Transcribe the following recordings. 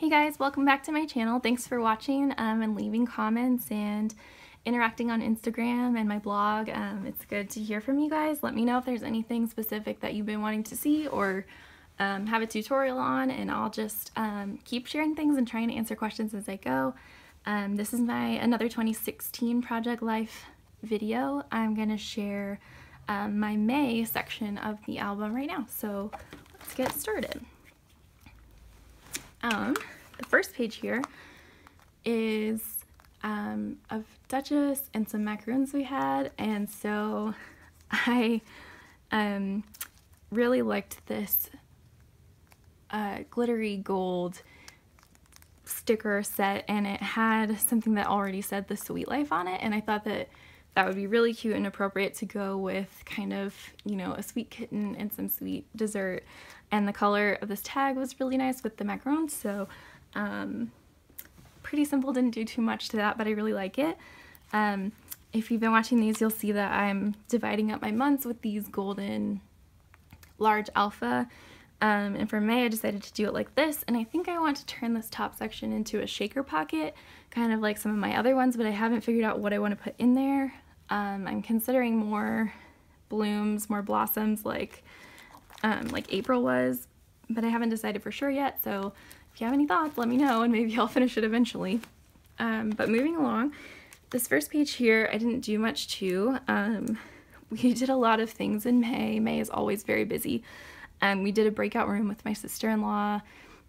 Hey guys, welcome back to my channel. Thanks for watching and leaving comments and interacting on Instagram and my blog. It's good to hear from you guys. Let me know if there's anything specific that you've been wanting to see or have a tutorial on, and I'll just keep sharing things and trying to answer questions as I go. This is my another 2016 Project Life video. I'm going to share my May section of the album right now, so let's get started. The first page here is of Duchess and some macaroons we had, and so I really liked this glittery gold sticker set, and it had something that already said the Sweet Life on it, and I thought that that would be really cute and appropriate to go with kind of, you know, a sweet kitten and some sweet dessert. And the color of this tag was really nice with the macarons, so pretty simple, didn't do too much to that, but I really like it. If you've been watching these, you'll see that I'm dividing up my months with these golden large alpha, and for May I decided to do it like this, and I think I want to turn this top section into a shaker pocket, kind of like some of my other ones, but I haven't figured out what I want to put in there. I'm considering more blooms, more blossoms like April was, but I haven't decided for sure yet, so if you have any thoughts, let me know and maybe I'll finish it eventually. But moving along, this first page here I didn't do much to. We did a lot of things in May. May is always very busy. We did a breakout room with my sister-in-law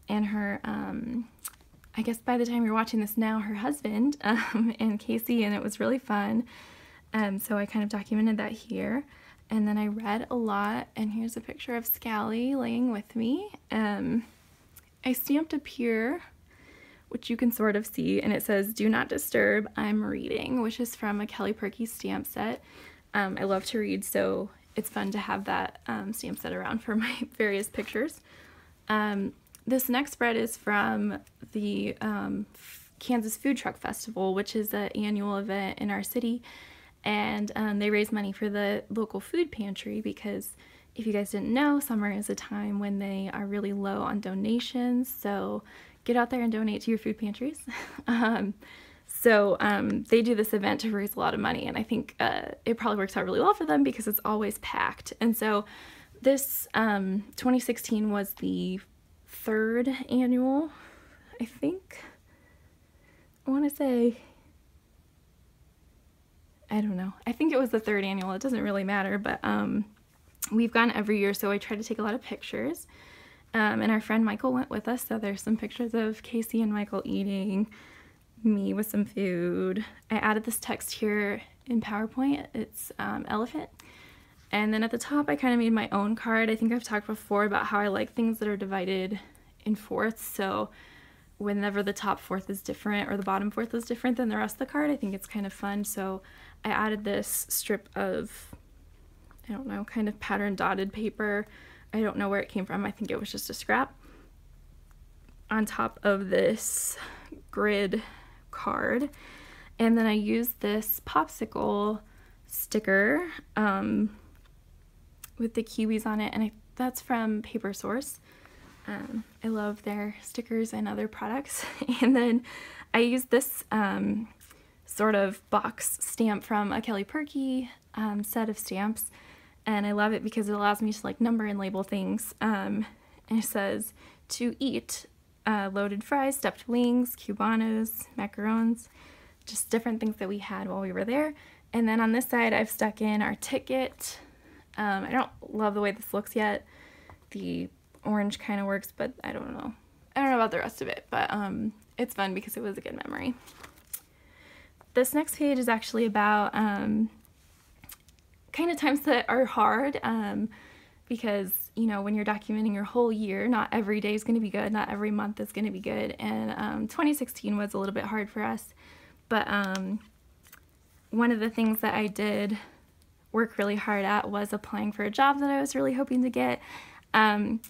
and her, I guess by the time you're watching this now, her husband, and Casey, and it was really fun. So I kind of documented that here. And then I read a lot, and here's a picture of Scally laying with me. I stamped up here, which you can sort of see, and it says, "Do not disturb, I'm reading," which is from a Purkey stamp set. I love to read, so it's fun to have that stamp set around for my various pictures. This next spread is from the Kansas Food Truck Festival, which is an annual event in our city, and they raise money for the local food pantry because if you guys didn't know, summer is a time when they are really low on donations, so get out there and donate to your food pantries. They do this event to raise a lot of money, and I think it probably works out really well for them because it's always packed. And so this 2016 was the third annual, I think. I want to say, I don't know. I think it was the third annual. It doesn't really matter, but we've gone every year, so I try to take a lot of pictures. And our friend Michael went with us, so there's some pictures of Casey and Michael eating, me with some food. I added this text here in PowerPoint. It's elephant. And then at the top I kind of made my own card. I think I've talked before about how I like things that are divided in fourths, so whenever the top fourth is different or the bottom fourth is different than the rest of the card, I think it's kind of fun. So I added this strip of, I don't know, kind of pattern dotted paper. I don't know where it came from. I think it was just a scrap on top of this grid card. And then I used this popsicle sticker with the kiwis on it, and that's from Paper Source. I love their stickers and other products. And then I used this sort of box stamp from a Purkey set of stamps, and I love it because it allows me to like number and label things. And it says, "To eat loaded fries, stuffed wings, cubanos, macarons," just different things that we had while we were there. And then on this side I've stuck in our ticket. I don't love the way this looks yet. The orange kind of works, but I don't know about the rest of it, but it's fun because it was a good memory. This next page is actually about kind of times that are hard, because, you know, when you're documenting your whole year, not every day is going to be good, not every month is going to be good, and 2016 was a little bit hard for us, but one of the things that I did work really hard at was applying for a job that I was really hoping to get, and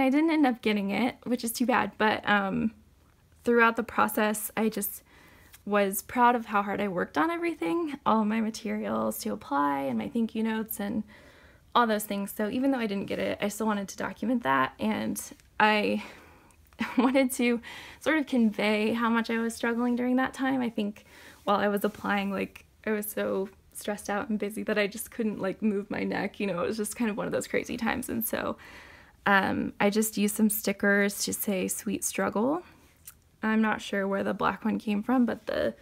I didn't end up getting it, which is too bad, but throughout the process I just was proud of how hard I worked on everything, all of my materials to apply and my thank you notes and all those things. So even though I didn't get it, I still wanted to document that, and I wanted to sort of convey how much I was struggling during that time. I think while I was applying, like, I was so stressed out and busy that I just couldn't like move my neck. You know, it was just kind of one of those crazy times. And so I just used some stickers to say "Sweet Struggle." I'm not sure where the black one came from, but the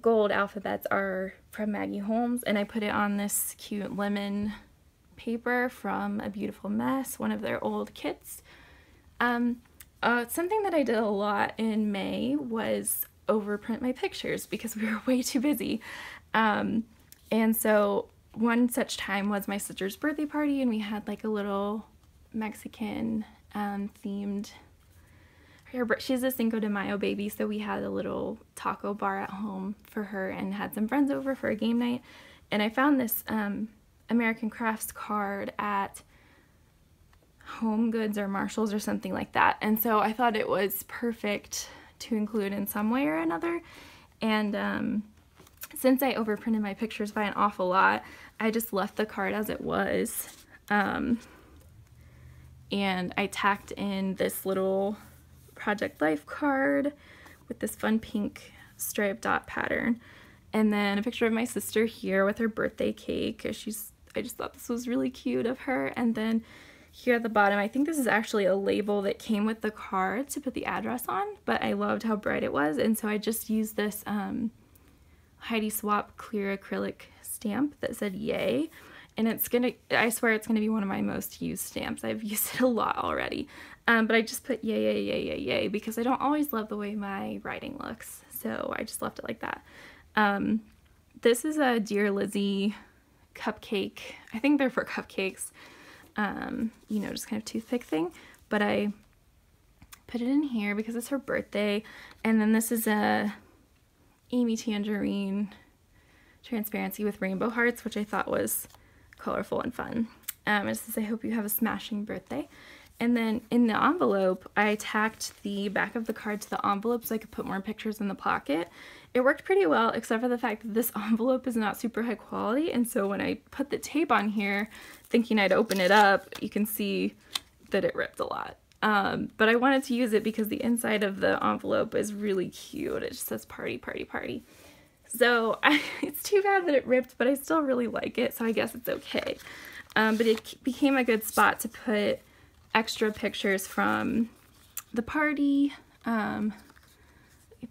gold alphabets are from Maggie Holmes, and I put it on this cute lemon paper from A Beautiful Mess, one of their old kits. Something that I did a lot in May was overprint my pictures because we were way too busy. And so one such time was my sister's birthday party, and we had like a little Mexican themed, she's a Cinco de Mayo baby, so we had a little taco bar at home for her and had some friends over for a game night. And I found this American Crafts card at Home Goods or Marshall's or something like that, and so I thought it was perfect to include in some way or another. And since I overprinted my pictures by an awful lot, I just left the card as it was, and I tacked in this little Project Life card with this fun pink striped dot pattern, and then a picture of my sister here with her birthday cake. I just thought this was really cute of her. And then here at the bottom, I think this is actually a label that came with the card to put the address on, but I loved how bright it was, and so I just used this Heidi Swapp clear acrylic stamp that said "Yay," and I swear it's gonna be one of my most used stamps. I've used it a lot already, but I just put "Yay, yay, yay, yay, yay" because I don't always love the way my writing looks, so I just left it like that. This is a Dear Lizzie cupcake. I think they're for cupcakes. You know, just kind of toothpick thing, but I put it in here because it's her birthday. And then this is a Amy Tangerine transparency with rainbow hearts, which I thought was colorful and fun. It says, "I hope you have a smashing birthday." And then in the envelope, I tacked the back of the card to the envelope so I could put more pictures in the pocket. It worked pretty well, except for the fact that this envelope is not super high quality, and so when I put the tape on here, thinking I'd open it up, you can see that it ripped a lot. But I wanted to use it because the inside of the envelope is really cute. It just says "Party, Party, Party." So it's too bad that it ripped, but I still really like it, so I guess it's okay. But it became a good spot to put extra pictures from the party,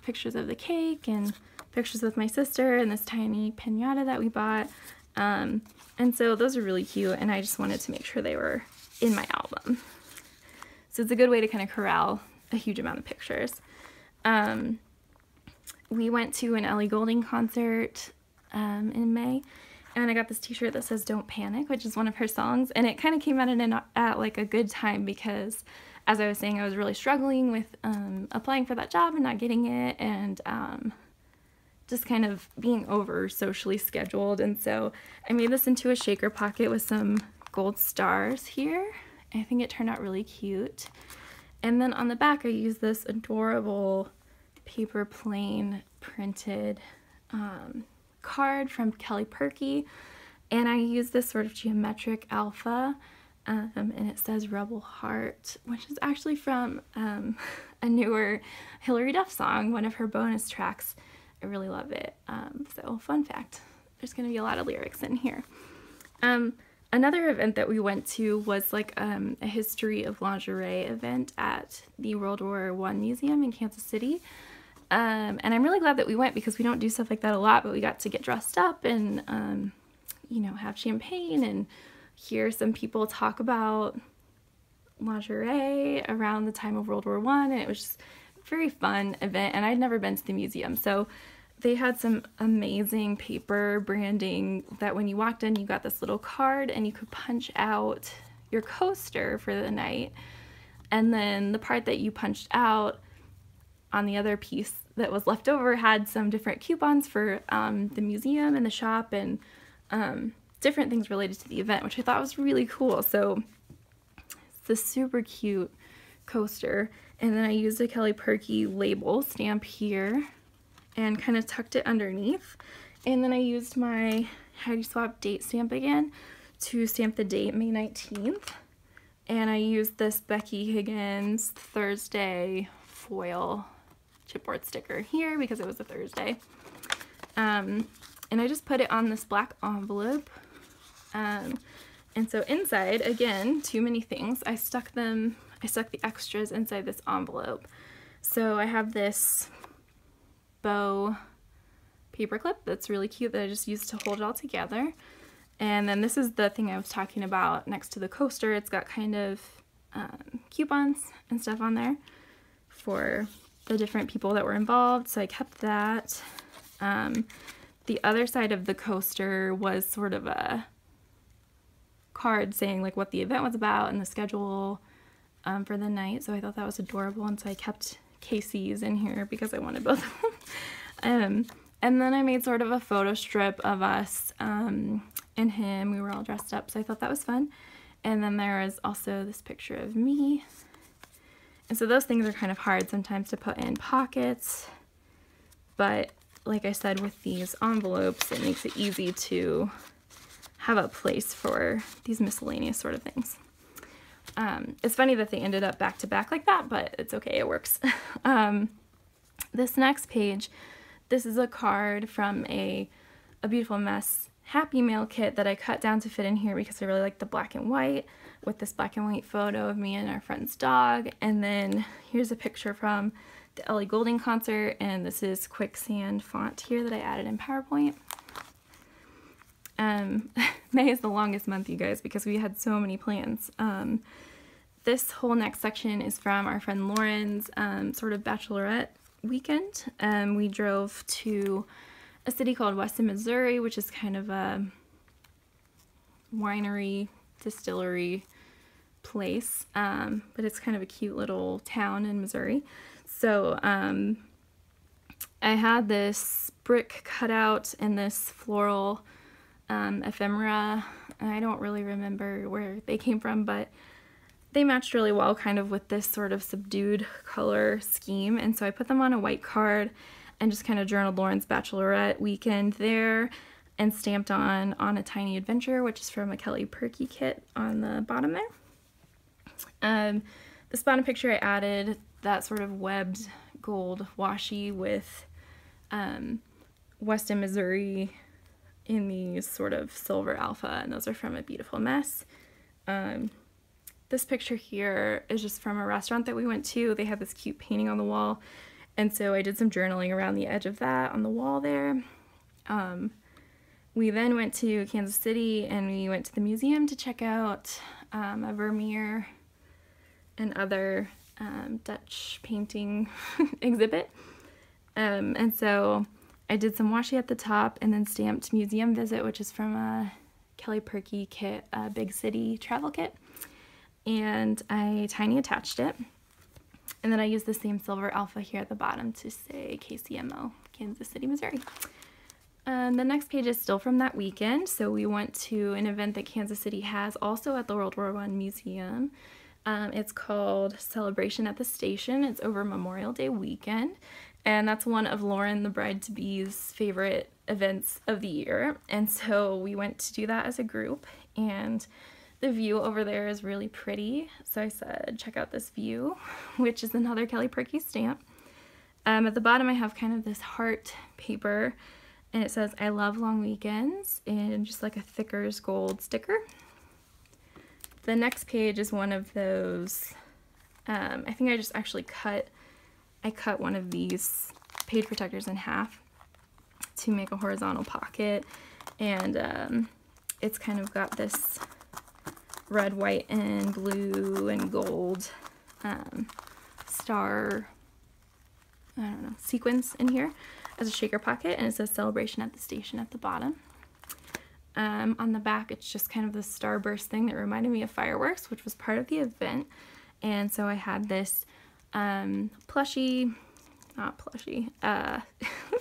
pictures of the cake and pictures with my sister and this tiny piñata that we bought. And so those are really cute, and I just wanted to make sure they were in my album. So it's a good way to kind of corral a huge amount of pictures. We went to an Ellie Goulding concert in May, and I got this t-shirt that says "Don't Panic," which is one of her songs, and it kind of came at like a good time because, as I was saying, I was really struggling with applying for that job and not getting it, and just kind of being over socially scheduled. And so I made this into a shaker pocket with some gold stars here. I think it turned out really cute. And then on the back, I used this adorable paper plane printed card from Kelly Purkey, and I used this sort of geometric alpha, and it says "Rebel Heart," which is actually from a newer Hilary Duff song, one of her bonus tracks. I really love it. So fun fact, there's going to be a lot of lyrics in here. Another event that we went to was like a history of lingerie event at the World War I Museum in Kansas City. And I'm really glad that we went because we don't do stuff like that a lot, but we got to get dressed up and, you know, have champagne and hear some people talk about lingerie around the time of World War I, and it was just a very fun event, and I'd never been to the museum, so they had some amazing paper branding that when you walked in, you got this little card and you could punch out your coaster for the night, and then the part that you punched out on the other piece that was left over had some different coupons for the museum and the shop and different things related to the event, which I thought was really cool. So it's this super cute coaster, and then I used a Kelly Purkey label stamp here and kind of tucked it underneath, and then I used my Heidi Swapp date stamp again to stamp the date, May 19th, And I used this Becky Higgins Thursday foil chipboard sticker here because it was a Thursday. And I just put it on this black envelope. And so inside, again, too many things, I stuck the extras inside this envelope. So I have this bow paper clip that's really cute that I just used to hold it all together. And then this is the thing I was talking about next to the coaster. It's got kind of coupons and stuff on there for the different people that were involved, so I kept that. The other side of the coaster was sort of a card saying like what the event was about and the schedule for the night, so I thought that was adorable, and so I kept Casey's in here because I wanted both of them. And then I made sort of a photo strip of us and him. We were all dressed up, so I thought that was fun. And then there is also this picture of me. And so those things are kind of hard sometimes to put in pockets, but like I said, with these envelopes, it makes it easy to have a place for these miscellaneous sort of things. It's funny that they ended up back to back like that, but it's okay, it works. This next page, this is a card from a Beautiful Mess Happy Mail kit that I cut down to fit in here because I really like the black and white, with this black and white photo of me and our friend's dog. And then here's a picture from the Ellie Goulding concert, and this is quicksand font here that I added in PowerPoint. May is the longest month, you guys, because we had so many plans. This whole next section is from our friend Lauren's sort of bachelorette weekend. We drove to a city called Weston, Missouri, which is kind of a winery, distillery place, but it's kind of a cute little town in Missouri. So I had this brick cutout and this floral ephemera. I don't really remember where they came from, but they matched really well kind of with this sort of subdued color scheme, and so I put them on a white card and just kind of journaled Lauren's bachelorette weekend there and stamped on a tiny adventure, which is from a Kelly Purkey kit on the bottom there. This bottom picture I added that sort of webbed gold washi with Weston, Missouri in these sort of silver alpha, and those are from A Beautiful Mess. This picture here is just from a restaurant that we went to. They had this cute painting on the wall, and so I did some journaling around the edge of that on the wall there. We then went to Kansas City and we went to the museum to check out a Vermeer and other Dutch painting exhibit. And so I did some washi at the top and then stamped museum visit, which is from a Kelly Purkey kit, a big city travel kit. And I tiny attached it. And then I used the same silver alpha here at the bottom to say KCMO, Kansas City, Missouri. The next page is still from that weekend. So we went to an event that Kansas City has also at the World War I Museum. It's called Celebration at the Station. It's over Memorial Day weekend. And that's one of Lauren, the bride-to-be's favorite events of the year. And so we went to do that as a group. And the view over there is really pretty. So I said, check out this view, which is another Kelly Purkey stamp. At the bottom I have kind of this heart paper, and it says, I love long weekends, and just like a Thicker's gold sticker. The next page is one of those, I think I just actually cut one of these page protectors in half to make a horizontal pocket, and it's kind of got this red, white, and blue and gold star, I don't know, sequins in here as a shaker pocket, and it says Celebration at the Station at the bottom. On the back, it's just kind of the starburst thing that reminded me of fireworks, which was part of the event. And so I had this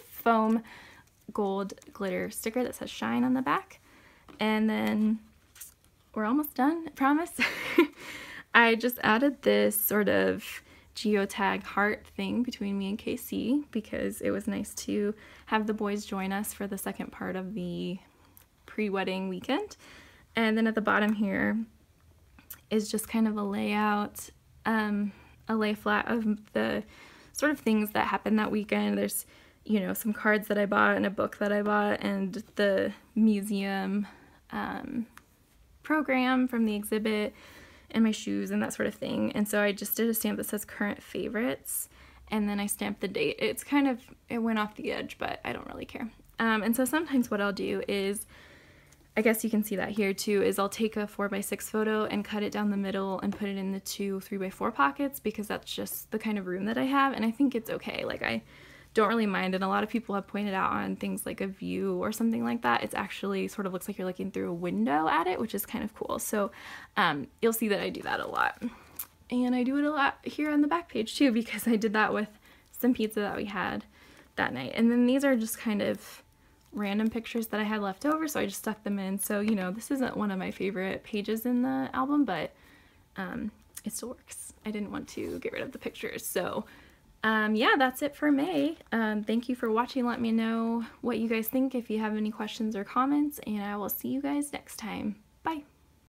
foam gold glitter sticker that says Shine on the back. And then we're almost done, I promise. I just added this sort of geotag heart thing between me and KC because it was nice to have the boys join us for the second part of the pre-wedding weekend. And then at the bottom here is just kind of a layout, a lay flat of the sort of things that happened that weekend. There's, you know, some cards that I bought and a book that I bought and the museum program from the exhibit and my shoes and that sort of thing. And so I just did a stamp that says current favorites, and then I stamped the date. It's kind of, it went off the edge, but I don't really care. And so sometimes what I'll do is, I guess you can see that here too, is I'll take a 4x6 photo and cut it down the middle and put it in the 2 3x4 pockets, because that's just the kind of room that I have, and I think it's okay. Like, I don't really mind, and a lot of people have pointed out on things like a view or something like that, it's actually sort of looks like you're looking through a window at it, which is kind of cool. So you'll see that I do that a lot, and I do it a lot here on the back page too, because I did that with some pizza that we had that night. And then these are just kind of random pictures that I had left over, so I just stuck them in. So, you know, this isn't one of my favorite pages in the album, but it still works. I didn't want to get rid of the pictures. So yeah, that's it for May. Thank you for watching. Let me know what you guys think if you have any questions or comments, and I will see you guys next time. Bye.